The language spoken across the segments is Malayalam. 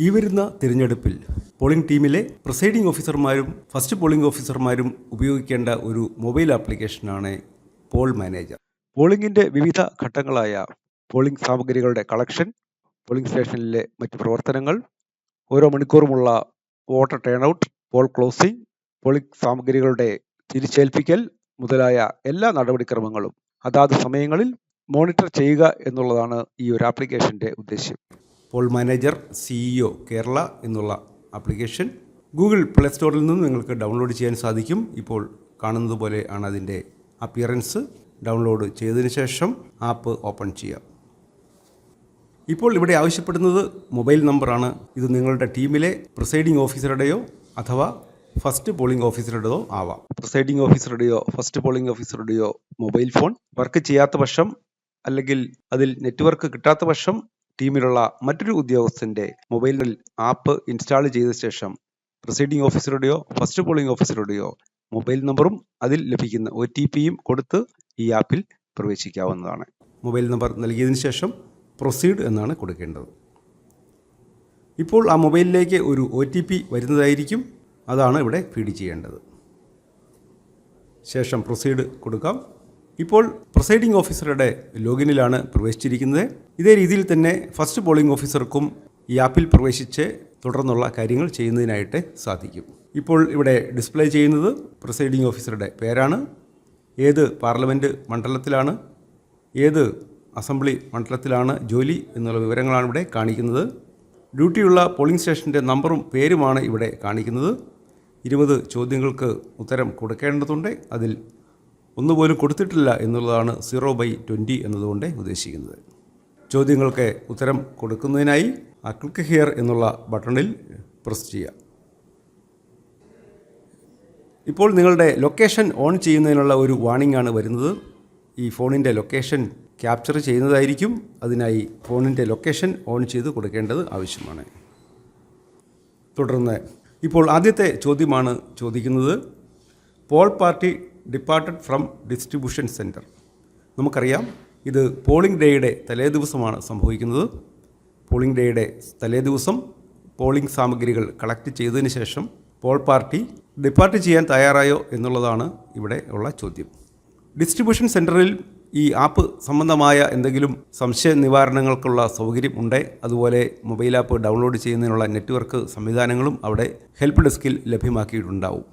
ഈ വരുന്ന തിരഞ്ഞെടുപ്പിൽ പോളിംഗ് ടീമിലെ പ്രിസൈഡിംഗ് ഓഫീസർമാരും ഫസ്റ്റ് പോളിംഗ് ഓഫീസർമാരും ഉപയോഗിക്കേണ്ട ഒരു മൊബൈൽ ആപ്ലിക്കേഷനാണ് പോൾ മാനേജർ. പോളിംഗിന്റെ വിവിധ ഘട്ടങ്ങളായ പോളിംഗ് സാമഗ്രികളുടെ കളക്ഷൻ, പോളിംഗ് സ്റ്റേഷനിലെ മറ്റ് പ്രവർത്തനങ്ങൾ, ഓരോ മണിക്കൂറുമുള്ള voter turnout, Paul closing, polling സാമഗ്രികളുടെ തിരിച്ചേൽപ്പിക്കൽ മുതലായ എല്ലാ നടപടിക്രമങ്ങളും അതാത് സമയങ്ങളിൽ മോണിറ്റർ ചെയ്യുക എന്നുള്ളതാണ് ഈ ഒരു ആപ്ലിക്കേഷന്റെ ഉദ്ദേശ്യം. പോൾ മാനേജർ CEO കേരള എന്നുള്ള ആപ്ലിക്കേഷൻ ഗൂഗിൾ പ്ലേ സ്റ്റോറിൽ നിന്ന് നിങ്ങൾക്ക് ഡൗൺലോഡ് ചെയ്യാൻ സാധിക്കും. ഇപ്പോൾ കാണുന്നത് പോലെ ആണ് അതിൻ്റെ അപ്പിയറൻസ്. ഡൗൺലോഡ് ചെയ്തതിന് ശേഷം ആപ്പ് ഓപ്പൺ ചെയ്യാം. ഇപ്പോൾ ഇവിടെ ആവശ്യപ്പെടുന്നത് മൊബൈൽ നമ്പറാണ്. ഇത് നിങ്ങളുടെ ടീമിലെ പ്രിസൈഡിംഗ് ഓഫീസറുടെയോ അഥവാ ഫസ്റ്റ് പോളിംഗ് ഓഫീസറുടെയോ ആവാം. പ്രിസൈഡിംഗ് ഓഫീസറുടെയോ ഫസ്റ്റ് പോളിംഗ് ഓഫീസറുടെയോ മൊബൈൽ ഫോൺ വർക്ക് ചെയ്യാത്ത പക്ഷം അല്ലെങ്കിൽ അതിൽ നെറ്റ്വർക്ക് കിട്ടാത്ത പക്ഷം ടീമിലുള്ള മറ്റൊരു ഉദ്യോഗസ്ഥന്റെ മൊബൈലിൽ ആപ്പ് ഇൻസ്റ്റാൾ ചെയ്ത ശേഷം പ്രിസൈഡിംഗ് ഓഫീസറുടെയോ ഫസ്റ്റ് പോളിംഗ് ഓഫീസറുടെയോ മൊബൈൽ നമ്പറും അതിൽ ലഭിക്കുന്ന OTPയും കൊടുത്ത് ഈ ആപ്പിൽ പ്രവേശിക്കാവുന്നതാണ്. മൊബൈൽ നമ്പർ നൽകിയതിന് ശേഷം പ്രൊസീഡ് എന്നാണ് കൊടുക്കേണ്ടത്. ഇപ്പോൾ ആ മൊബൈലിലേക്ക് ഒരു OTP വരുന്നതായിരിക്കും. അതാണ് ഇവിടെ ഫീഡ് ചെയ്യേണ്ടത്. ശേഷം പ്രൊസീഡ് കൊടുക്കാം. ഇപ്പോൾ പ്രിസൈഡിംഗ് ഓഫീസറുടെ ലോഗിനിലാണ് പ്രവേശിച്ചിരിക്കുന്നത്. ഇതേ രീതിയിൽ തന്നെ ഫസ്റ്റ് പോളിംഗ് ഓഫീസർക്കും ഈ ആപ്പിൽ പ്രവേശിച്ച് തുടർന്നുള്ള കാര്യങ്ങൾ ചെയ്യുന്നതിനായിട്ട് സാധിക്കും. ഇപ്പോൾ ഇവിടെ ഡിസ്പ്ലേ ചെയ്യുന്നത് പ്രിസൈഡിംഗ് ഓഫീസറുടെ പേരാണ്, ഏത് പാർലമെൻറ്റ് മണ്ഡലത്തിലാണ്, ഏത് അസംബ്ലി മണ്ഡലത്തിലാണ് ജോലി എന്നുള്ള വിവരങ്ങളാണ് ഇവിടെ കാണിക്കുന്നത്. ഡ്യൂട്ടിയുള്ള പോളിംഗ് സ്റ്റേഷൻ്റെ നമ്പറും പേരുമാണ് ഇവിടെ കാണിക്കുന്നത്. 20 ചോദ്യങ്ങൾക്ക് ഉത്തരം കൊടുക്കേണ്ടതുണ്ട്. അതിൽ ഒന്നുപോലും കൊടുത്തിട്ടില്ല എന്നുള്ളതാണ് 0/20 എന്നതുകൊണ്ട് ഉദ്ദേശിക്കുന്നത്. ചോദ്യങ്ങൾക്ക് ഉത്തരം കൊടുക്കുന്നതിനായി ആ ക്ലിക്ക് ഹിയർ എന്നുള്ള ബട്ടണിൽ പ്രസ് ചെയ്യുക. ഇപ്പോൾ നിങ്ങളുടെ ലൊക്കേഷൻ ഓൺ ചെയ്യുന്നതിനുള്ള ഒരു വാർണിംഗ് ആണ് വരുന്നത്. ഈ ഫോണിൻ്റെ ലൊക്കേഷൻ ക്യാപ്ചർ ചെയ്യുന്നതായിരിക്കും. അതിനായി ഫോണിൻ്റെ ലൊക്കേഷൻ ഓൺ ചെയ്ത് കൊടുക്കേണ്ടത് ആവശ്യമാണ്. തുടർന്ന് ഇപ്പോൾ ആദ്യത്തെ ചോദ്യമാണ് ചോദിക്കുന്നത്. Poll party departed from distribution centre. നമുക്കറിയാം, ഇത് പോളിംഗ് ഡേയുടെ തലേദിവസമാണ് സംഭവിക്കുന്നത്. പോളിംഗ് ഡേയുടെ തലേദിവസം പോളിംഗ് സാമഗ്രികൾ കളക്ട് ചെയ്തതിന് ശേഷം പോൾ പാർട്ടി ഡിപ്പാർട്ട് ചെയ്യാൻ തയ്യാറായോ എന്നുള്ളതാണ് ഇവിടെ ഉള്ള ചോദ്യം. ഡിസ്ട്രിബ്യൂഷൻ സെൻറ്ററിൽ ഈ ആപ്പ് സംബന്ധമായ എന്തെങ്കിലും സംശയ നിവാരണങ്ങൾക്കുള്ള സൗകര്യം ഉണ്ട്. അതുപോലെ മൊബൈൽ ആപ്പ് ഡൗൺലോഡ് ചെയ്യുന്നതിനുള്ള നെറ്റ്വർക്ക് സംവിധാനങ്ങളും അവിടെ ഹെൽപ്പ് ഡെസ്കിൽ ലഭ്യമാക്കിയിട്ടുണ്ടാവും.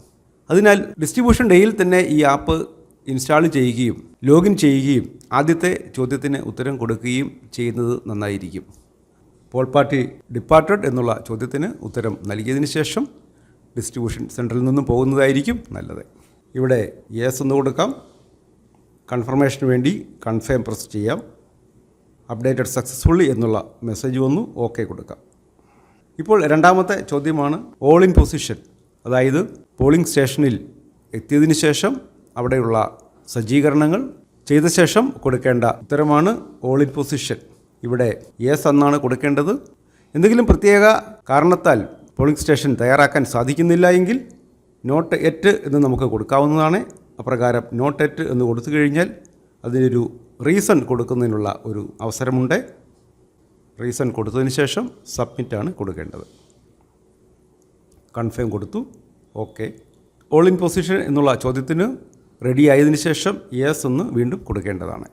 അതിനാൽ ഡിസ്ട്രിബ്യൂഷൻ ഡേയിൽ തന്നെ ഈ ആപ്പ് ഇൻസ്റ്റാൾ ചെയ്യുകയും ലോഗിൻ ചെയ്യുകയും ആദ്യത്തെ ചോദ്യത്തിന് ഉത്തരം കൊടുക്കുകയും ചെയ്യുന്നത് നന്നായിരിക്കും. പോൾ പാർട്ടി ഡിപ്പാർട്ടഡ് എന്നുള്ള ചോദ്യത്തിന് ഉത്തരം നൽകിയതിന് ശേഷം ഡിസ്ട്രിബ്യൂഷൻ സെൻറ്ററിൽ നിന്നും പോകുന്നതായിരിക്കും നല്ലത്. ഇവിടെ യെസ് എന്ന് കൊടുക്കാം. കൺഫർമേഷന് വേണ്ടി കൺഫേം പ്രസ് ചെയ്യാം. അപ്ഡേറ്റഡ് സക്സസ്ഫുള്ളി എന്നുള്ള മെസ്സേജ് വന്നു. ഓക്കെ കൊടുക്കാം. ഇപ്പോൾ രണ്ടാമത്തെ ചോദ്യമാണ് ഓൾ ഇൻ പൊസിഷൻ. അതായത് പോളിംഗ് സ്റ്റേഷനിൽ എത്തിയതിന് ശേഷം അവിടെയുള്ള സജ്ജീകരണങ്ങൾ ചെയ്ത ശേഷം കൊടുക്കേണ്ട ഉത്തരമാണ് ഓൾ ഇൻ പൊസിഷൻ. ഇവിടെ യെസ് എന്നാണ് കൊടുക്കേണ്ടത്. എന്തെങ്കിലും പ്രത്യേക കാരണത്താൽ പോളിംഗ് സ്റ്റേഷൻ തയ്യാറാക്കാൻ സാധിക്കുന്നില്ല എങ്കിൽ നോട്ട് എറ്റ് എന്ന് നമുക്ക് കൊടുക്കാവുന്നതാണ്. അപ്രകാരം നോട്ട് എറ്റ് എന്ന് കൊടുത്തു കഴിഞ്ഞാൽ അതിനൊരു റീസൺ കൊടുക്കുന്നതിനുള്ള ഒരു അവസരമുണ്ട്. റീസൺ കൊടുത്തതിന് ശേഷം സബ്മിറ്റാണ് കൊടുക്കേണ്ടത്. കൺഫേം കൊടുത്തു. ഓക്കെ. ഓൾ ഇൻ പൊസിഷൻ എന്നുള്ള ചോദ്യത്തിന് റെഡി ആയതിനു ശേഷം യെസ് എന്ന് വീണ്ടും കൊടുക്കേണ്ടതാണ്.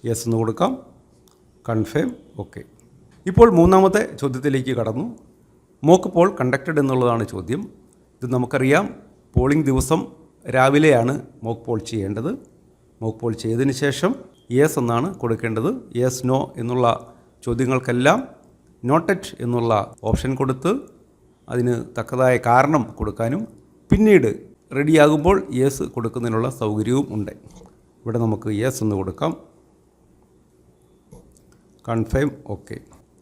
യെസ് എന്ന് കൊടുക്കാം. കൺഫേം. ഓക്കെ. ഇപ്പോൾ മൂന്നാമത്തെ ചോദ്യത്തിലേക്ക് കടന്നു. മോക്ക് പോൾ കണ്ടക്റ്റഡ് എന്നുള്ളതാണ് ചോദ്യം. ഇത് നമുക്കറിയാം, പോളിംഗ് ദിവസം രാവിലെയാണ് മോക്ക് പോൾ ചെയ്യേണ്ടത്. മോക്ക് പോൾ ചെയ്തതിന് ശേഷം യെസ് എന്നാണ് കൊടുക്കേണ്ടത്. യെസ് നോ എന്നുള്ള ചോദ്യങ്ങൾക്കെല്ലാം നോട്ടറ്റ് എന്നുള്ള ഓപ്ഷൻ കൊടുത്ത് അതിന് തക്കതായ കാരണം കൊടുക്കാനും പിന്നീട് റെഡിയാകുമ്പോൾ യെസ് കൊടുക്കുന്നതിനുള്ള സൗകര്യവും ഉണ്ട്. ഇവിടെ നമുക്ക് യെസ് എന്ന് കൊടുക്കാം. കൺഫേം. ഓക്കെ.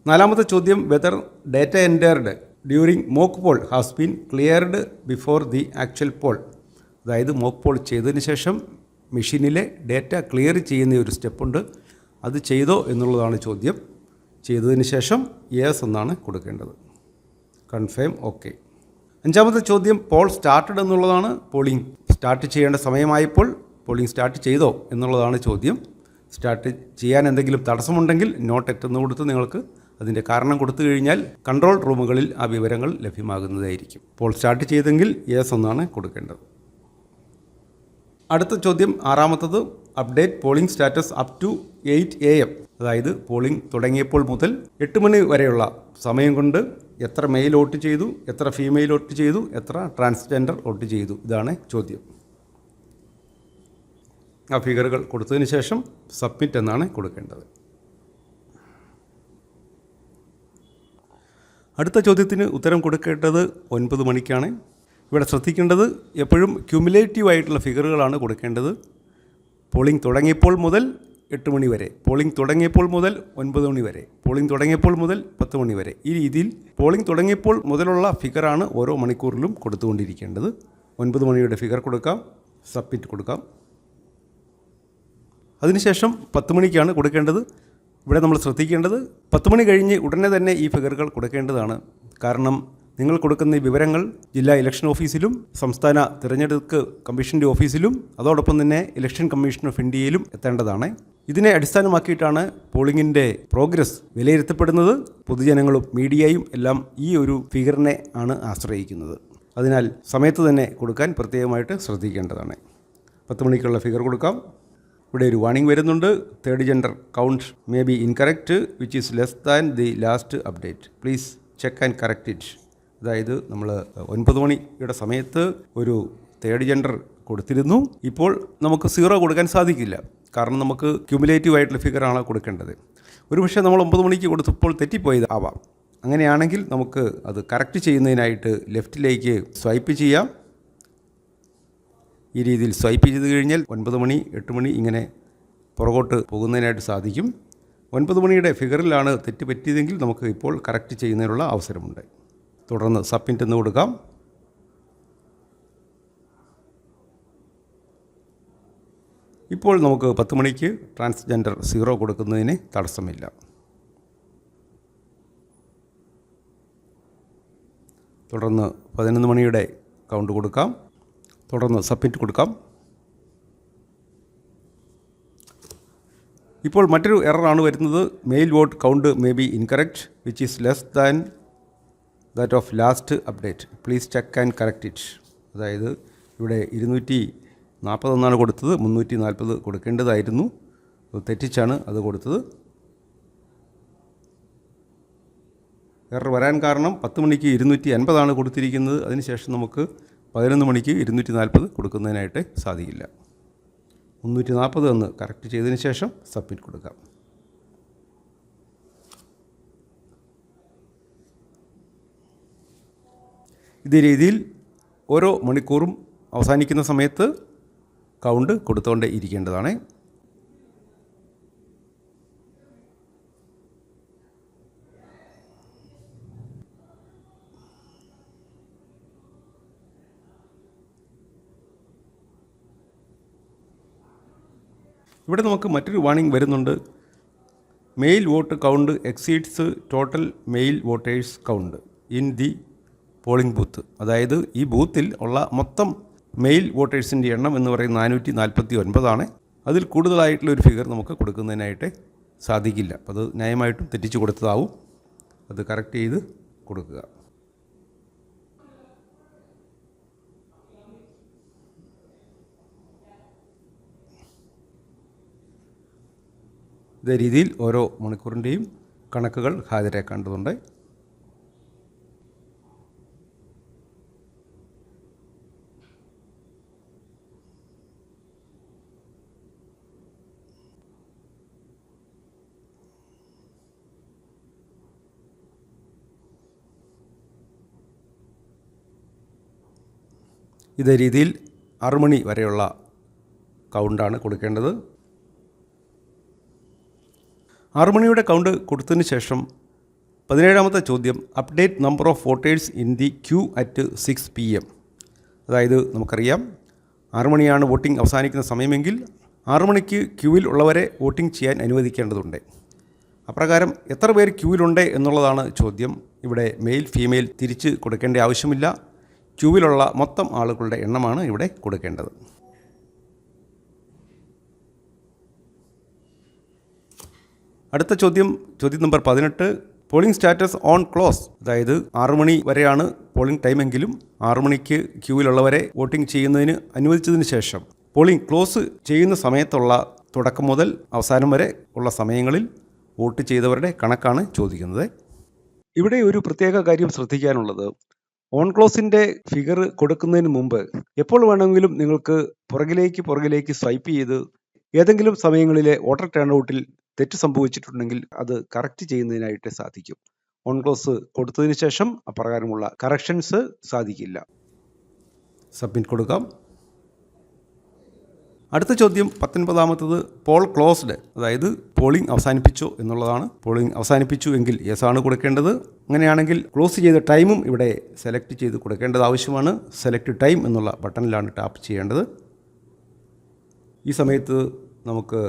നാലാമത്തെ ചോദ്യം, whether data entered during mock poll has been cleared before the actual poll. അതായത് മോക്ക് പോൾ ചെയ്തതിന് ശേഷം മെഷീനിലെ ഡേറ്റ ക്ലിയർ ചെയ്യുന്ന ഒരു സ്റ്റെപ്പുണ്ട്. അത് ചെയ്തോ എന്നുള്ളതാണ് ചോദ്യം. ചെയ്തതിന് ശേഷം യെസ് എന്നാണ് കൊടുക്കേണ്ടത്. കൺഫേം. ഓക്കെ. അഞ്ചാമത്തെ ചോദ്യം, പോൾ സ്റ്റാർട്ടഡ് എന്നുള്ളതാണ്. പോളിംഗ് സ്റ്റാർട്ട് ചെയ്യേണ്ട സമയമായപ്പോൾ പോളിംഗ് സ്റ്റാർട്ട് ചെയ്തോ എന്നുള്ളതാണ് ചോദ്യം. സ്റ്റാർട്ട് ചെയ്യാൻ എന്തെങ്കിലും തടസ്സമുണ്ടെങ്കിൽ നോട്ട് എറ്റ് എന്ന് കൊടുത്ത് നിങ്ങൾക്ക് അതിൻ്റെ കാരണം കൊടുത്തു കഴിഞ്ഞാൽ കൺട്രോൾ റൂമുകളിൽ ആ വിവരങ്ങൾ ലഭ്യമാകുന്നതായിരിക്കും. പോൾ സ്റ്റാർട്ട് ചെയ്തെങ്കിൽ യെസ് എന്നാണ് കൊടുക്കേണ്ടത്. അടുത്ത ചോദ്യം ആറാമത്തത് update polling status up to 8 AM. അതായത് പോളിംഗ് തുടങ്ങിയപ്പോൾ മുതൽ 8 മണി വരെയുള്ള സമയം കൊണ്ട് എത്ര മെയിൽ വോട്ട് ചെയ്തു, എത്ര ഫീമെയിൽ വോട്ട് ചെയ്തു, എത്ര ട്രാൻസ്ജെൻഡർ വോട്ട് ചെയ്തു, ഇതാണ് ചോദ്യം. ആ ഫിഗറുകൾ കൊടുത്തതിന് ശേഷം സബ്മിറ്റ് എന്നാണ് കൊടുക്കേണ്ടത്. അടുത്ത ചോദ്യത്തിന് ഉത്തരം കൊടുക്കേണ്ടത് 9 മണിക്കാണ്. ഇവിടെ ശ്രദ്ധിക്കേണ്ടത് എപ്പോഴും ക്യുമുലേറ്റീവ് ആയിട്ടുള്ള ഫിഗറുകളാണ് കൊടുക്കേണ്ടത്. പോളിംഗ് തുടങ്ങിയപ്പോൾ മുതൽ 8 മണി വരെ, പോളിംഗ് തുടങ്ങിയപ്പോൾ മുതൽ 9 മണി വരെ, പോളിംഗ് തുടങ്ങിയപ്പോൾ മുതൽ 10 മണി വരെ. ഈ രീതിയിൽ പോളിംഗ് തുടങ്ങിയപ്പോൾ മുതലുള്ള ഫിഗറാണ് ഓരോ മണിക്കൂറിലും കൊടുത്തുകൊണ്ടിരിക്കേണ്ടത്. 9 മണിയുടെ ഫിഗർ കൊടുക്കാം, സബ്മിറ്റ് കൊടുക്കാം. അതിനുശേഷം 10 മണിക്കാണ് കൊടുക്കേണ്ടത്. ഇവിടെ നമ്മൾ ശ്രദ്ധിക്കേണ്ടത് 10 മണി കഴിഞ്ഞ് ഉടനെ തന്നെ ഈ ഫിഗറുകൾ കൊടുക്കേണ്ടതാണ്. കാരണം നിങ്ങൾ കൊടുക്കുന്ന ഈ വിവരങ്ങൾ ജില്ലാ ഇലക്ഷൻ ഓഫീസിലും സംസ്ഥാന തിരഞ്ഞെടുപ്പ് കമ്മീഷൻ്റെ ഓഫീസിലും അതോടൊപ്പം തന്നെ ഇലക്ഷൻ കമ്മീഷൻ ഓഫ് ഇന്ത്യയിലും എത്തേണ്ടതാണ്. ഇതിനെ അടിസ്ഥാനമാക്കിയിട്ടാണ് പോളിംഗിൻ്റെ പ്രോഗ്രസ് വിലയിരുത്തപ്പെടുന്നത്. പൊതുജനങ്ങളും മീഡിയയും എല്ലാം ഈ ഒരു ഫിഗറിനെ ആണ് ആശ്രയിക്കുന്നത്. അതിനാൽ സമയത്ത് തന്നെ കൊടുക്കാൻ പ്രത്യേകമായിട്ട് ശ്രദ്ധിക്കേണ്ടതാണ്. 10 മണിക്കുള്ള ഫിഗർ കൊടുക്കാം. ഇവിടെ ഒരു വാണിംഗ് വരുന്നുണ്ട്. Third gender count may be incorrect which is less than the last update. Please check and correct it. അതായത് നമ്മൾ 9 മണിയുടെ സമയത്ത് ഒരു തേർഡ് ജെൻഡർ കൊടുത്തിരുന്നു. ഇപ്പോൾ നമുക്ക് 0 കൊടുക്കാൻ സാധിക്കില്ല. കാരണം നമുക്ക് ക്യുമുലേറ്റീവ് ആയിട്ടുള്ള ഫിഗറാണ് കൊടുക്കേണ്ടത്. ഒരുപക്ഷെ നമ്മൾ 9 മണിക്ക് കൊടുത്തപ്പോൾ തെറ്റിപ്പോയത് ആവാം. അങ്ങനെയാണെങ്കിൽ നമുക്ക് അത് കറക്റ്റ് ചെയ്യുന്നതിനായിട്ട് ലെഫ്റ്റിലേക്ക് സ്വൈപ്പ് ചെയ്യാം. ഈ രീതിയിൽ സ്വൈപ്പ് ചെയ്ത് കഴിഞ്ഞാൽ 9 മണി 8 മണി ഇങ്ങനെ പുറകോട്ട് പോകുന്നതിനായിട്ട് സാധിക്കും. 9 മണിയുടെ ഫിഗറിലാണ് തെറ്റ് പറ്റിയതെങ്കിൽ നമുക്ക് ഇപ്പോൾ കറക്റ്റ് ചെയ്യുന്നതിനുള്ള അവസരമുണ്ട്. തുടർന്ന് സബ്മിറ്റ് എന്ന് കൊടുക്കാം. ഇപ്പോൾ നമുക്ക് 10 മണിക്ക് ട്രാൻസ്ജെൻഡർ 0 കൊടുക്കുന്നതിന് തടസ്സമില്ല. തുടർന്ന് 11 മണിയുടെ കൗണ്ട് കൊടുക്കാം. തുടർന്ന് സബ്മിറ്റ് കൊടുക്കാം. ഇപ്പോൾ മറ്റൊരു എററാണ് വരുന്നത്. Male vote count may be incorrect which is less than that of last update. Please check and correct it. അതായത് ഇവിടെ 241 കൊടുത്തത്, 340 കൊടുക്കേണ്ടതായിരുന്നു. തെറ്റിച്ചാണ് അത് കൊടുത്തത്. എറർ വരാൻ കാരണം 10 മണിക്ക് 250 കൊടുത്തിരിക്കുന്നത്. അതിനുശേഷം നമുക്ക് 11 മണിക്ക് 240 കൊടുക്കുന്നതിനായിട്ട് സാധിക്കില്ല. 340 എന്ന് കറക്റ്റ് ചെയ്തതിന് ശേഷം സബ്മിറ്റ് കൊടുക്കാം. ഇതേ രീതിയിൽ ഓരോ മണിക്കൂറും അവസാനിക്കുന്ന സമയത്ത് കൗണ്ട് കൊടുത്തുകൊണ്ടേ ഇരിക്കേണ്ടതാണ്. ഇവിടെ നമുക്ക് മറ്റൊരു വാണിംഗ് വരുന്നുണ്ട്. Male vote count exceeds total male voters count in the polling booth. അതായത് ഈ ബൂത്തിൽ ഉള്ള മൊത്തം മെയിൽ വോട്ടേഴ്സിൻ്റെ എണ്ണം എന്ന് പറയുന്നത് 449 അതിൽ കൂടുതലായിട്ടുള്ള ഒരു ഫിഗർ നമുക്ക് കൊടുക്കുന്നതിനായിട്ട് സാധിക്കില്ല. അപ്പോൾ അത് ന്യായമായിട്ടും തെറ്റിച്ച് കൊടുത്തതാവും. അത് കറക്റ്റ് ചെയ്ത് കൊടുക്കുക. ഇതേ രീതിയിൽ ഓരോ മണിക്കൂറിൻ്റെയും കണക്കുകൾ ഹാജരാക്കേണ്ടതുണ്ട്. ഇതേ രീതിയിൽ 6 മണി വരെയുള്ള കൗണ്ടാണ് കൊടുക്കേണ്ടത്. 6 മണിയുടെ കൗണ്ട് കൊടുത്തതിന് ശേഷം 17ാമത്തെ ചോദ്യം update number of voters in the queue at 6 PM. അതായത് നമുക്കറിയാം 6 മണിയാണ് വോട്ടിംഗ് അവസാനിക്കുന്ന സമയമെങ്കിൽ 6 മണിക്ക് ക്യൂവിൽ ഉള്ളവരെ വോട്ടിംഗ് ചെയ്യാൻ അനുവദിക്കേണ്ടതുണ്ട്. അപ്രകാരം എത്ര പേർ ക്യൂവിലുണ്ട് എന്നുള്ളതാണ് ചോദ്യം. ഇവിടെ മെയിൽ ഫീമെയിൽ തിരിച്ച് കൊടുക്കേണ്ട ആവശ്യമില്ല. ക്യൂവിലുള്ള മൊത്തം ആളുകളുടെ എണ്ണമാണ് ഇവിടെ കൊടുക്കേണ്ടത്. അടുത്ത ചോദ്യം number 18. Polling status on close, അതായത് 6 മണി വരെയാണ് പോളിംഗ് ടൈമെങ്കിലും 6 മണിക്ക് ക്യൂവിലുള്ളവരെ വോട്ടിംഗ് ചെയ്യുന്നതിന് അനുവദിച്ചതിന് ശേഷം പോളിംഗ് ക്ലോസ് ചെയ്യുന്ന സമയത്തുള്ള തുടക്കം മുതൽ അവസാനം വരെ ഉള്ള സമയങ്ങളിൽ വോട്ട് ചെയ്തവരുടെ കണക്കാണ് ചോദിക്കുന്നത്. ഇവിടെ ഒരു പ്രത്യേക കാര്യം ശ്രദ്ധിക്കാനുള്ളത്, ഓൺ ക്ലോസിൻ്റെ ഫിഗർ കൊടുക്കുന്നതിന് മുമ്പ് എപ്പോൾ വേണമെങ്കിലും നിങ്ങൾക്ക് പുറകിലേക്ക് സ്വൈപ്പ് ചെയ്ത് ഏതെങ്കിലും സമയങ്ങളിലെ വോട്ടർ ടേൺ ഔട്ടിൽ തെറ്റ് സംഭവിച്ചിട്ടുണ്ടെങ്കിൽ അത് കറക്റ്റ് ചെയ്യുന്നതിനായിട്ട് സാധിക്കും. ഓൺ ക്ലോസ് കൊടുത്തതിന് ശേഷം അപ്രകാരമുള്ള കറക്ഷൻസ് സാധിക്കില്ല. സബ്മിറ്റ് കൊടുക്കാം. അടുത്ത ചോദ്യം 19ാമത്തത് പോൾ ക്ലോസ്ഡ്, അതായത് പോളിംഗ് അവസാനിപ്പിച്ചോ എന്നുള്ളതാണ്. പോളിംഗ് അവസാനിപ്പിച്ചു എങ്കിൽ യെസ് ആണ് കൊടുക്കേണ്ടത്. അങ്ങനെയാണെങ്കിൽ ക്ലോസ് ചെയ്ത ടൈമും ഇവിടെ സെലക്ട് ചെയ്ത് കൊടുക്കേണ്ടത് ആവശ്യമാണ്. സെലക്ട് ടൈം എന്നുള്ള ബട്ടണിലാണ് ടാപ്പ് ചെയ്യേണ്ടത്. ഈ സമയത്ത് നമുക്ക്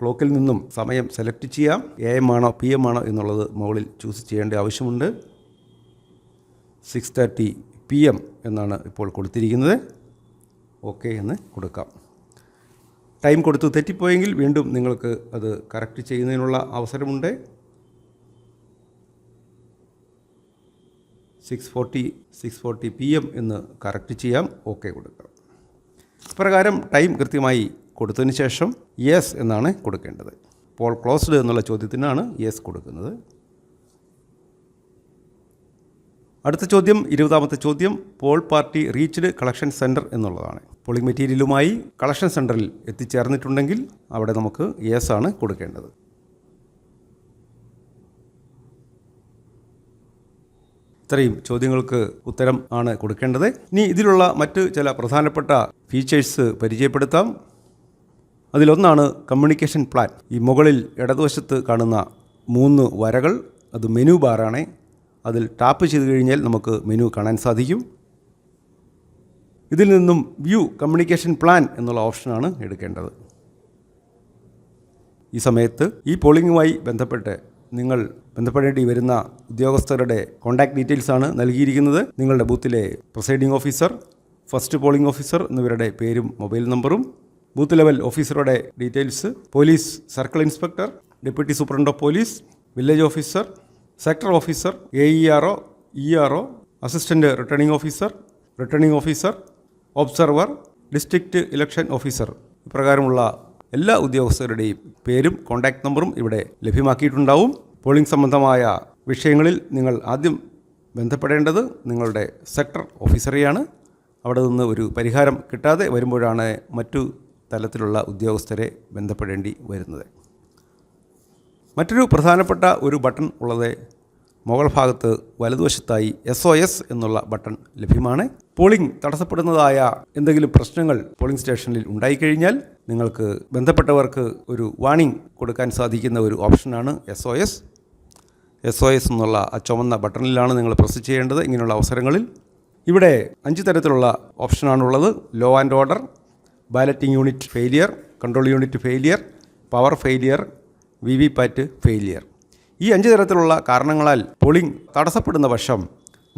ക്ലോക്കിൽ നിന്നും സമയം സെലക്ട് ചെയ്യാം. AM ആണോ PM ആണോ എന്നുള്ളത് മുകളിൽ ചൂസ് ചെയ്യേണ്ട ആവശ്യമുണ്ട്. 6:30 PM എന്നാണ് ഇപ്പോൾ കൊടുത്തിരിക്കുന്നത്. ഓക്കെ എന്ന് കൊടുക്കാം. ടൈം കൊടുത്ത് തെറ്റിപ്പോയെങ്കിൽ വീണ്ടും നിങ്ങൾക്ക് അത് കറക്റ്റ് ചെയ്യുന്നതിനുള്ള അവസരമുണ്ട്. 6:40 PM എന്ന് കറക്റ്റ് ചെയ്യാം. ഓക്കെ കൊടുക്കാം. ഇപ്രകാരം ടൈം കൃത്യമായി കൊടുത്തതിന് ശേഷം യെസ് എന്നാണ് കൊടുക്കേണ്ടത്. പോൾ ക്ലോസ്ഡ് എന്നുള്ള ചോദ്യത്തിനാണ് യെസ് കൊടുക്കുന്നത്. അടുത്ത ചോദ്യം 20ാമത്തെ ചോദ്യം poll party reached collection centre എന്നുള്ളതാണ്. പോളിംഗ് മെറ്റീരിയലുമായി കളക്ഷൻ സെൻറ്ററിൽ എത്തിച്ചേർന്നിട്ടുണ്ടെങ്കിൽ അവിടെ നമുക്ക് യെസ് ആണ് കൊടുക്കേണ്ടത്. ഇത്രയും ചോദ്യങ്ങൾക്ക് ഉത്തരം ആണ് കൊടുക്കേണ്ടത്. ഇനി ഇതിലുള്ള മറ്റ് ചില പ്രധാനപ്പെട്ട ഫീച്ചേഴ്സ് പരിചയപ്പെടുത്താം. അതിലൊന്നാണ് കമ്മ്യൂണിക്കേഷൻ പ്ലാൻ. ഈ മുകളിൽ ഇടതുവശത്ത് കാണുന്ന 3 വരകൾ അത് മെനു ബാറാണ്. അതിൽ ടാപ്പ് ചെയ്ത് കഴിഞ്ഞാൽ നമുക്ക് മെനു കാണാൻ സാധിക്കും. ഇതിൽ നിന്നും വ്യൂ കമ്മ്യൂണിക്കേഷൻ പ്ലാൻ എന്നുള്ള ഓപ്ഷനാണ് എടുക്കേണ്ടത്. ഈ സമയത്ത് ഈ പോളിംഗുമായി ബന്ധപ്പെട്ട് നിങ്ങൾ ബന്ധപ്പെടേണ്ടി വരുന്ന ഉദ്യോഗസ്ഥരുടെ കോൺടാക്ട് ഡീറ്റെയിൽസ് ആണ് നൽകിയിരിക്കുന്നത്. നിങ്ങളുടെ ബൂത്തിലെ presiding officer, first polling officer എന്നിവരുടെ പേരും മൊബൈൽ നമ്പറും, ബൂത്ത് ലെവൽ ഓഫീസറുടെ details, police circle inspector, deputy superintendent of police, village officer, sector officer, AERO, ERO, assistant returning officer, observer, district election officer, ഇപ്രകാരമുള്ള എല്ലാ ഉദ്യോഗസ്ഥരുടെയും പേരും കോൺടാക്ട് നമ്പറും ഇവിടെ ലഭ്യമാക്കിയിട്ടുണ്ടാവും. പോളിംഗ് സംബന്ധമായ വിഷയങ്ങളിൽ നിങ്ങൾ ആദ്യം ബന്ധപ്പെടേണ്ടത് നിങ്ങളുടെ സെക്ടർ ഓഫീസറെയാണ്. അവിടെ നിന്ന് ഒരു പരിഹാരം കിട്ടാതെ വരുമ്പോഴാണ് മറ്റു തലത്തിലുള്ള ഉദ്യോഗസ്ഥരെ ബന്ധപ്പെടേണ്ടി വരുന്നത്. മറ്റൊരു പ്രധാനപ്പെട്ട ഒരു ബട്ടൺ ഉള്ളത് മുകൾ ഭാഗത്ത് വലതുവശത്തായി SOS എന്നുള്ള ബട്ടൺ ലഭ്യമാണ്. പോളിംഗ് തടസ്സപ്പെടുന്നതായ എന്തെങ്കിലും പ്രശ്നങ്ങൾ പോളിംഗ് സ്റ്റേഷനിൽ ഉണ്ടായിക്കഴിഞ്ഞാൽ നിങ്ങൾക്ക് ബന്ധപ്പെട്ടവർക്ക് ഒരു വാണിംഗ് കൊടുക്കാൻ സാധിക്കുന്ന ഒരു ഓപ്ഷനാണ് SOS എന്നുള്ള ആ ചുവന്ന ബട്ടണിലാണ് നിങ്ങൾ പ്രസ് ചെയ്യേണ്ടത്. ഇങ്ങനെയുള്ള അവസരങ്ങളിൽ ഇവിടെ 5 തരത്തിലുള്ള ഓപ്ഷനാണുള്ളത്. Law and order, balloting unit failure, control unit failure, power failure, VVPAT failure. ഈ 5 തരത്തിലുള്ള കാരണങ്ങളാൽ പോളിംഗ് തടസ്സപ്പെടുന്ന പക്ഷം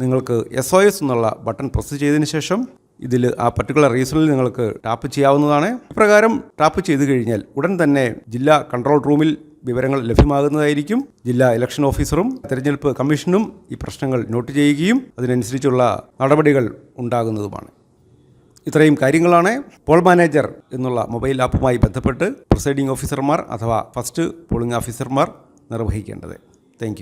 നിങ്ങൾക്ക് SOS എന്നുള്ള ബട്ടൺ പ്രസ് ചെയ്തതിന് ശേഷം ഇതിൽ ആ പർട്ടിക്കുലർ റീസണിൽ നിങ്ങൾക്ക് ടാപ്പ് ചെയ്യാവുന്നതാണ്. ഇപ്രകാരം ടാപ്പ് ചെയ്ത് കഴിഞ്ഞാൽ ഉടൻ തന്നെ ജില്ലാ കൺട്രോൾ റൂമിൽ വിവരങ്ങൾ ലഭ്യമാകുന്നതായിരിക്കും. ജില്ലാ ഇലക്ഷൻ ഓഫീസറും തെരഞ്ഞെടുപ്പ് കമ്മീഷനും ഈ പ്രശ്നങ്ങൾ നോട്ട് ചെയ്യുകയും അതിനനുസരിച്ചുള്ള നടപടികൾ ഉണ്ടാകുന്നതുമാണ്. ഇത്രയും കാര്യങ്ങളാണ് പോൾ മാനേജർ എന്നുള്ള മൊബൈൽ ആപ്പുമായി ബന്ധപ്പെട്ട് പ്രിസൈഡിംഗ് ഓഫീസർമാർ അഥവാ ഫസ്റ്റ് പോളിംഗ് ഓഫീസർമാർ നിർവഹിക്കേണ്ടത്. താങ്ക്